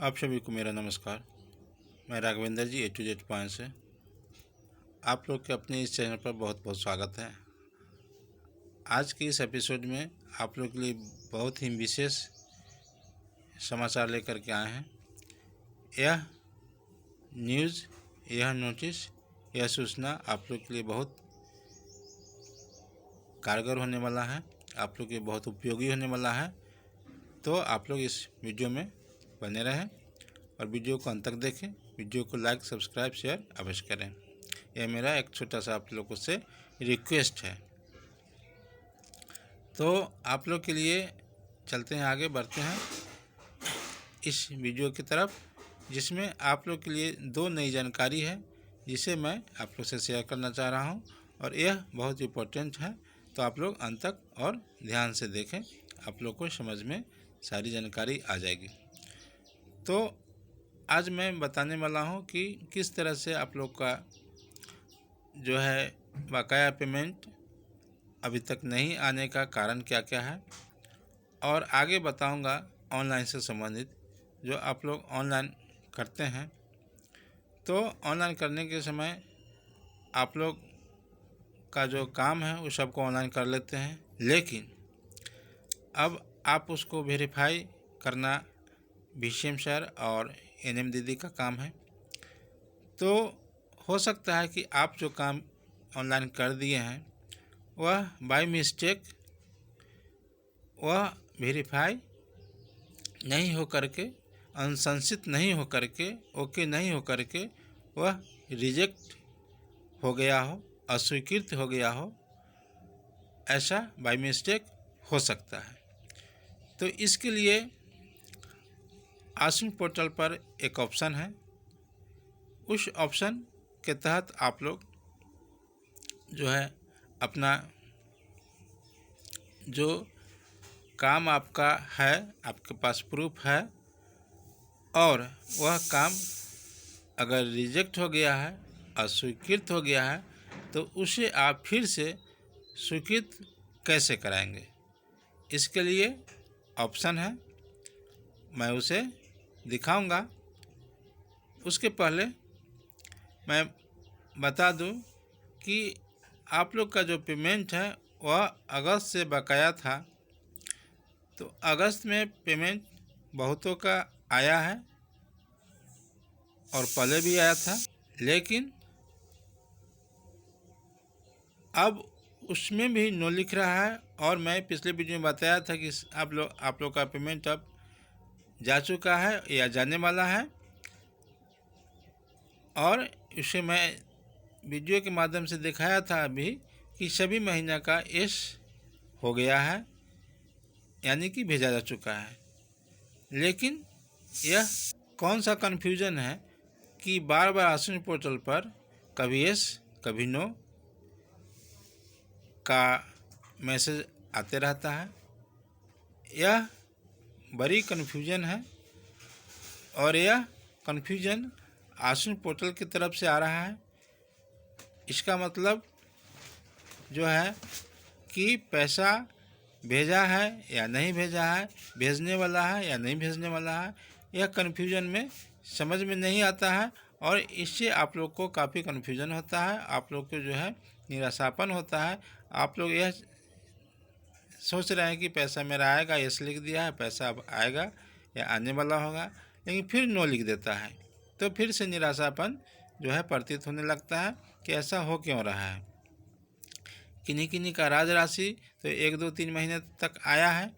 आप सभी को मेरा नमस्कार। मैं राघवेंद्र जी A to Z पॉइंट से आप लोग के अपने इस चैनल पर बहुत बहुत स्वागत है। आज के इस एपिसोड में आप लोग के लिए बहुत ही विशेष समाचार लेकर के आए हैं। यह न्यूज़, यह नोटिस, यह सूचना आप लोग के लिए बहुत कारगर होने वाला है, आप लोग के लिए बहुत उपयोगी होने वाला है। तो आप लोग इस वीडियो में बने रहें और वीडियो को अंत तक देखें। वीडियो को लाइक, सब्सक्राइब, शेयर अवश्य करें। यह मेरा एक छोटा सा आप लोगों से रिक्वेस्ट है। तो आप लोग के लिए चलते हैं, आगे बढ़ते हैं इस वीडियो की तरफ, जिसमें आप लोग के लिए दो नई जानकारी है जिसे मैं आप लोग से शेयर करना चाह रहा हूं और यह बहुत इम्पोर्टेंट है। तो आप लोग अंत तक और ध्यान से देखें, आप लोग को समझ में सारी जानकारी आ जाएगी। तो आज मैं बताने वाला हूं कि किस तरह से आप लोग का जो है बकाया पेमेंट अभी तक नहीं आने का कारण क्या क्या है, और आगे बताऊंगा ऑनलाइन से संबंधित जो आप लोग ऑनलाइन करते हैं। तो ऑनलाइन करने के समय आप लोग का जो काम है वो सबको ऑनलाइन कर लेते हैं, लेकिन अब आप उसको वेरीफाई करना BCM सर और NM दीदी का काम है। तो हो सकता है कि आप जो काम ऑनलाइन कर दिए हैं वह बाय मिस्टेक वह वेरीफाई नहीं हो करके, अनुशंसित नहीं हो करके, ओके नहीं हो करके वह रिजेक्ट हो गया हो, अस्वीकृत हो गया हो, ऐसा बाय मिस्टेक हो सकता है। तो इसके लिए आश्विन पोर्टल पर एक ऑप्शन है। उस ऑप्शन के तहत आप लोग जो है अपना जो काम आपका है, आपके पास प्रूफ है, और वह काम अगर रिजेक्ट हो गया है, अस्वीकृत हो गया है, तो उसे आप फिर से स्वीकृत कैसे कराएंगे, इसके लिए ऑप्शन है, मैं उसे दिखाऊंगा। उसके पहले मैं बता दूं कि आप लोग का जो पेमेंट है वह अगस्त से बकाया था। तो अगस्त में पेमेंट बहुतों का आया है और पहले भी आया था, लेकिन अब उसमें भी नो लिख रहा है। और मैं पिछले वीडियो में बताया था कि आप लोग का पेमेंट अब जा चुका है या जाने वाला है, और इसे मैं वीडियो के माध्यम से दिखाया था अभी कि सभी महीना का एस हो गया है, यानी कि भेजा जा चुका है। लेकिन यह कौन सा कन्फ्यूज़न है कि बार बार आश्विन पोर्टल पर कभी एस कभी नो का मैसेज आते रहता है। यह बड़ी कन्फ्यूज़न है और यह कन्फ्यूज़न आश्विन पोर्टल की तरफ से आ रहा है। इसका मतलब जो है कि पैसा भेजा है या नहीं भेजा है, भेजने वाला है या नहीं भेजने वाला है, यह कन्फ्यूज़न में समझ में नहीं आता है और इससे आप लोग को काफ़ी कन्फ्यूज़न होता है, आप लोग को जो है निराशापन होता है। आप लोग यह सोच रहे हैं कि पैसा मेरा आएगा, यस लिख दिया है, पैसा अब आएगा या आने वाला होगा, लेकिन फिर नो लिख देता है। तो फिर से निराशापन जो है प्रतीत होने लगता है कि ऐसा हो क्यों रहा है। किन्हीं किन्हीं का राज राशि तो 1, 2, 3 महीने तक आया है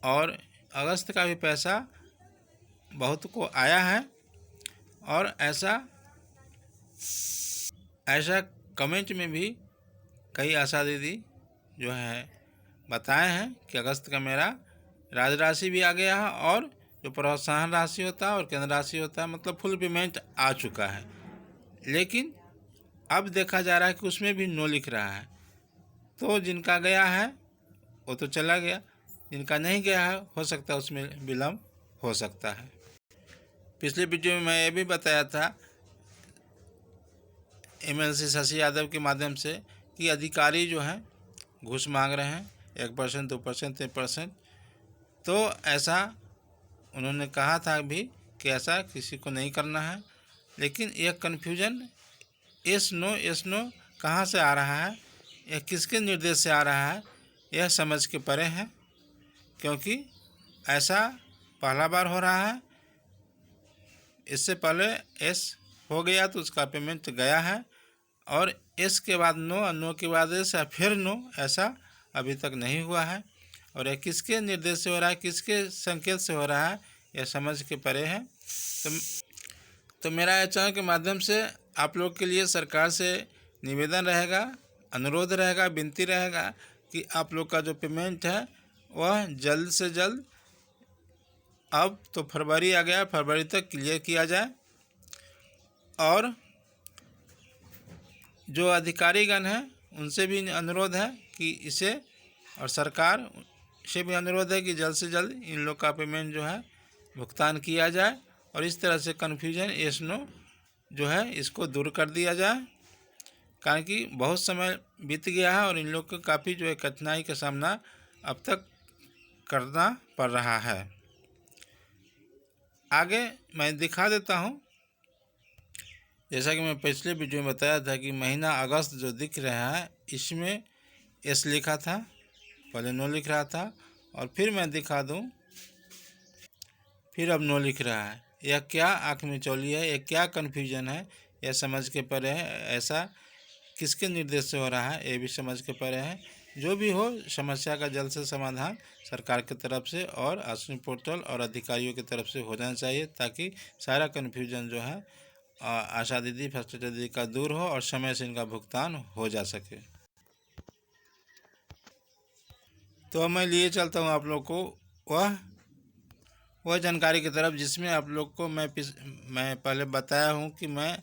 और अगस्त का भी पैसा बहुत को आया है। और ऐसा कमेंट में भी कई आशा दीदी जो है बताए हैं कि अगस्त का मेरा राज राशि भी आ गया है और जो प्रोत्साहन राशि होता है और केंद्र राशि होता है, मतलब फुल पेमेंट आ चुका है। लेकिन अब देखा जा रहा है कि उसमें भी नो लिख रहा है। तो जिनका गया है वो तो चला गया, जिनका नहीं गया है हो सकता है उसमें विलम्ब हो सकता है। पिछले वीडियो में मैं ये भी बताया था MLC शशि यादव के माध्यम से कि अधिकारी जो हैं घूस मांग रहे हैं 1%, 2%, 3%। तो ऐसा उन्होंने कहा था भी कि ऐसा किसी को नहीं करना है। लेकिन यह कन्फ्यूजन यस नो कहाँ से आ रहा है, यह किसके निर्देश से आ रहा है, यह समझ के परे है, क्योंकि ऐसा पहला बार हो रहा है। इससे पहले एस हो गया तो उसका पेमेंट गया है, और एस के बाद नो और नो के बाद एस या फिर नो, ऐसा अभी तक नहीं हुआ है। और यह किसके निर्देश से हो रहा है, किसके संकेत से हो रहा है, यह समझ के परे है। तो मेरा चैनल के माध्यम से आप लोग के लिए सरकार से निवेदन रहेगा, अनुरोध रहेगा, विनती रहेगा कि आप लोग का जो पेमेंट है वह जल्द से जल्द, अब तो फरवरी आ गया, फरवरी तक क्लियर किया जाए। और जो अधिकारीगण हैं उनसे भी अनुरोध है कि इसे, और सरकार से भी अनुरोध है कि जल्द से जल्द इन लोग का पेमेंट जो है भुगतान किया जाए, और इस तरह से कन्फ्यूजन यस नो जो है इसको दूर कर दिया जाए। कारण कि बहुत समय बीत गया है और इन लोग को काफ़ी जो है कठिनाई का सामना अब तक करना पड़ रहा है। आगे मैं दिखा देता हूँ। जैसा कि मैं पिछले वीडियो में बताया था कि महीना अगस्त जो दिख रहा है इसमें एस लिखा था, पहले नो लिख रहा था, और फिर मैं दिखा दूँ, फिर अब नो लिख रहा है। यह क्या आँख में चौली है, यह क्या कन्फ्यूजन है, यह समझ के परे है। ऐसा किसके निर्देश से हो रहा है, ये भी समझ के परे है। जो भी हो, समस्या का जल्द से समाधान सरकार की तरफ से और अश्विनी पोर्टल और अधिकारियों की तरफ से हो जाना चाहिए, ताकि सारा कन्फ्यूजन जो है आशा दीदी, फैसिलिटी दीदी का दूर हो और समय से इनका भुगतान हो जा सके। तो मैं लिए चलता हूँ आप लोग को वह जानकारी की तरफ जिसमें आप लोग को मैं पहले बताया हूँ कि मैं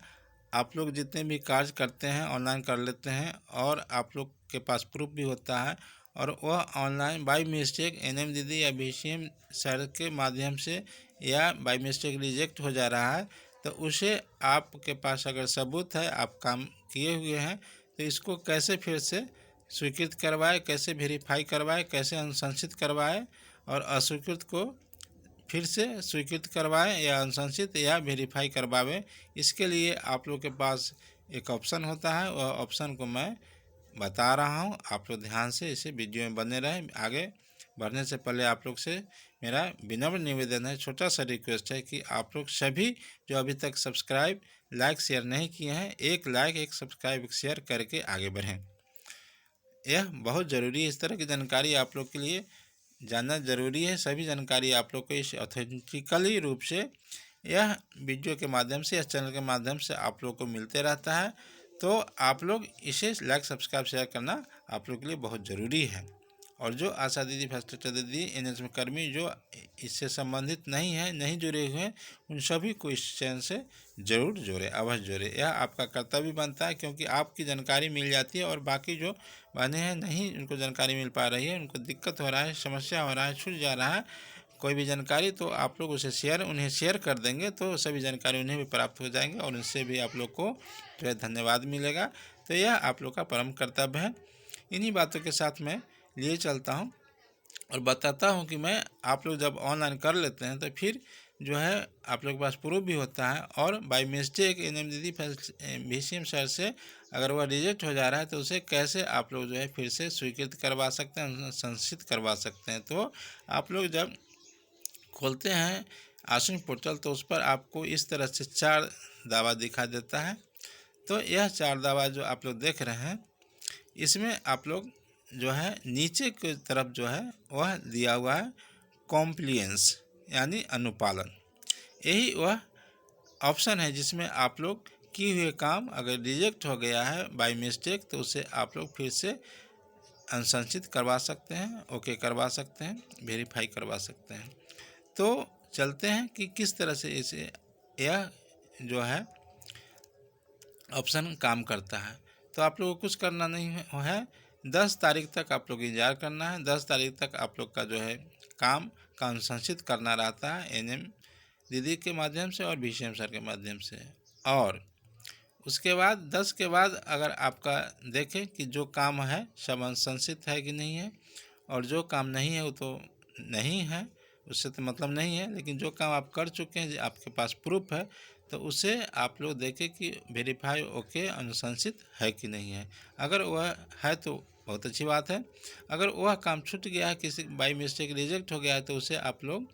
आप लोग जितने भी कार्य करते हैं ऑनलाइन कर लेते हैं, और आप लोग के पास प्रूफ भी होता है, और वह ऑनलाइन बाय मिस्टेक एनएम दीदी या बीसीएम सर के माध्यम से या बाय मिस्टेक रिजेक्ट हो जा रहा है, तो उसे आपके पास अगर सबूत है, आप काम किए हुए हैं, तो इसको कैसे फिर से स्वीकृत करवाए, कैसे वेरीफाई करवाए, कैसे अनुशंसित करवाए, और अस्वीकृत को फिर से स्वीकृत करवाएं या अनुशंसित या वेरीफाई करवावें। इसके लिए आप लोग के पास एक ऑप्शन होता है, वह ऑप्शन को मैं बता रहा हूं। आप लोग ध्यान से इसे वीडियो में बने रहें। आगे बढ़ने से पहले आप लोग से मेरा विनम्र निवेदन है, छोटा सा रिक्वेस्ट है कि आप लोग सभी जो अभी तक सब्सक्राइब, लाइक, शेयर नहीं किए हैं, एक लाइक, एक सब्सक्राइब, एक शेयर करके आगे बढ़ें। यह बहुत ज़रूरी है। इस तरह की जानकारी आप लोग के लिए जानना ज़रूरी है। सभी जानकारी आप लोग को इस ऑथेंटिकली रूप से यह वीडियो के माध्यम से, इस चैनल के माध्यम से आप लोग को मिलते रहता है। तो आप लोग इसे लाइक, सब्सक्राइब, शेयर करना आप लोग के लिए बहुत ज़रूरी है। और जो आशा दीदी, फैसिलिटी दीदी, एनएचएम कर्मी जो इससे संबंधित नहीं है, नहीं जुड़े हुए हैं, उन सभी को इस चैनल से ज़रूर जोड़े, अवश्य जोड़े। यह आपका कर्तव्य बनता है, क्योंकि आपकी जानकारी मिल जाती है और बाकी जो बने हैं नहीं उनको जानकारी मिल पा रही है, उनको दिक्कत हो रहा है, समस्या हो रहा है, छूट जा रहा है कोई भी जानकारी, तो आप लोग उसे उन्हें शेयर कर देंगे तो सभी जानकारी उन्हें भी प्राप्त हो जाएंगे, और उनसे भी आप लोग को जो है धन्यवाद मिलेगा। तो यह आप लोग का परम कर्तव्य है। इन्हीं बातों के साथ मैं लिए चलता हूँ और बताता हूँ कि मैं आप लोग जब ऑनलाइन कर लेते हैं तो फिर जो है आप लोग के पास प्रूफ भी होता है, और बाय मिस्टेक एनएम दीदी, बीसीएम सर से अगर वह रिजेक्ट हो जा रहा है तो उसे कैसे आप लोग जो है फिर से स्वीकृत करवा सकते हैं, संचित करवा सकते हैं। तो आप लोग जब खोलते हैं आश्विनी पोर्टल तो उस पर आपको इस तरह से 4 दावा दिखा देता है। तो यह 4 दावा जो आप लोग देख रहे हैं, इसमें आप लोग जो है नीचे की तरफ जो है वह दिया हुआ है कॉम्प्लियंस, यानी अनुपालन। यही वह ऑप्शन है जिसमें आप लोग किए हुए काम अगर रिजेक्ट हो गया है बाय मिस्टेक, तो उसे आप लोग फिर से अनुशंसित करवा सकते हैं, ओके करवा सकते हैं, वेरीफाई करवा सकते हैं। तो चलते हैं कि किस तरह से इसे यह जो है ऑप्शन काम करता है। तो आप लोगों को कुछ करना नहीं है, 10 तारीख तक आप लोग इंतजार करना है। 10 तारीख तक आप लोग का जो है काम का अनुशंसित करना रहता है एनएम दीदी के माध्यम से और बीसीएम सर के माध्यम से। और उसके बाद 10 के बाद अगर आपका देखें कि जो काम है सब अनुशंसित है कि नहीं है, और जो काम नहीं है वो तो नहीं है, उससे तो मतलब नहीं है, लेकिन जो काम आप कर चुके हैं, आपके पास प्रूफ है, तो उसे आप लोग देखें कि वेरीफाई ओके अनुशंसित है कि नहीं है। अगर वह है तो बहुत अच्छी बात है। अगर वह काम छूट गया है, किसी बाई मिस्टेक रिजेक्ट हो गया है, तो उसे आप लोग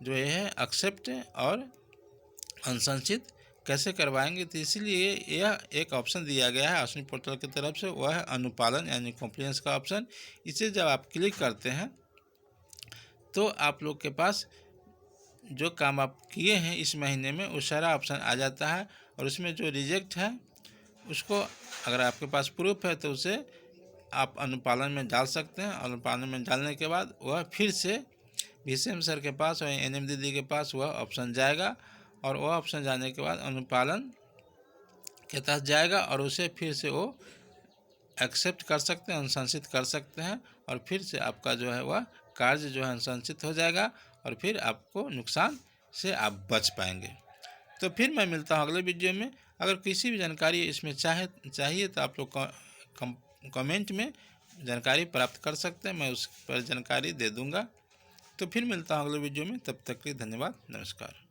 जो है एक्सेप्ट और अनुशंसित कैसे करवाएंगे। तो इसीलिए यह एक ऑप्शन दिया गया है अश्विनी पोर्टल की तरफ से, वह है अनुपालन यानी कॉम्प्लायंस का ऑप्शन। इसे जब आप क्लिक करते हैं तो आप लोग के पास जो काम आप किए हैं इस महीने में वो सारा ऑप्शन आ जाता है, और उसमें जो रिजेक्ट है उसको अगर आपके पास प्रूफ है तो उसे आप अनुपालन में डाल सकते हैं। अनुपालन में डालने के बाद वह फिर से VCM सर के पास और NM दीदी के पास वह ऑप्शन जाएगा, और वह ऑप्शन जाने के बाद अनुपालन के तहत जाएगा, और उसे फिर से वो एक्सेप्ट कर सकते हैं, अनुशंसित कर सकते हैं, और फिर से आपका जो है वह कार्य जो है अनुशंसित हो जाएगा, और फिर आपको नुकसान से आप बच पाएंगे। तो फिर मैं मिलता हूँ अगले वीडियो में। अगर किसी भी जानकारी इसमें चाहिए तो आप लोग कमेंट में जानकारी प्राप्त कर सकते हैं, मैं उस पर जानकारी दे दूँगा। तो फिर मिलता हूँ अगले वीडियो में, तब तक के लिए धन्यवाद, नमस्कार।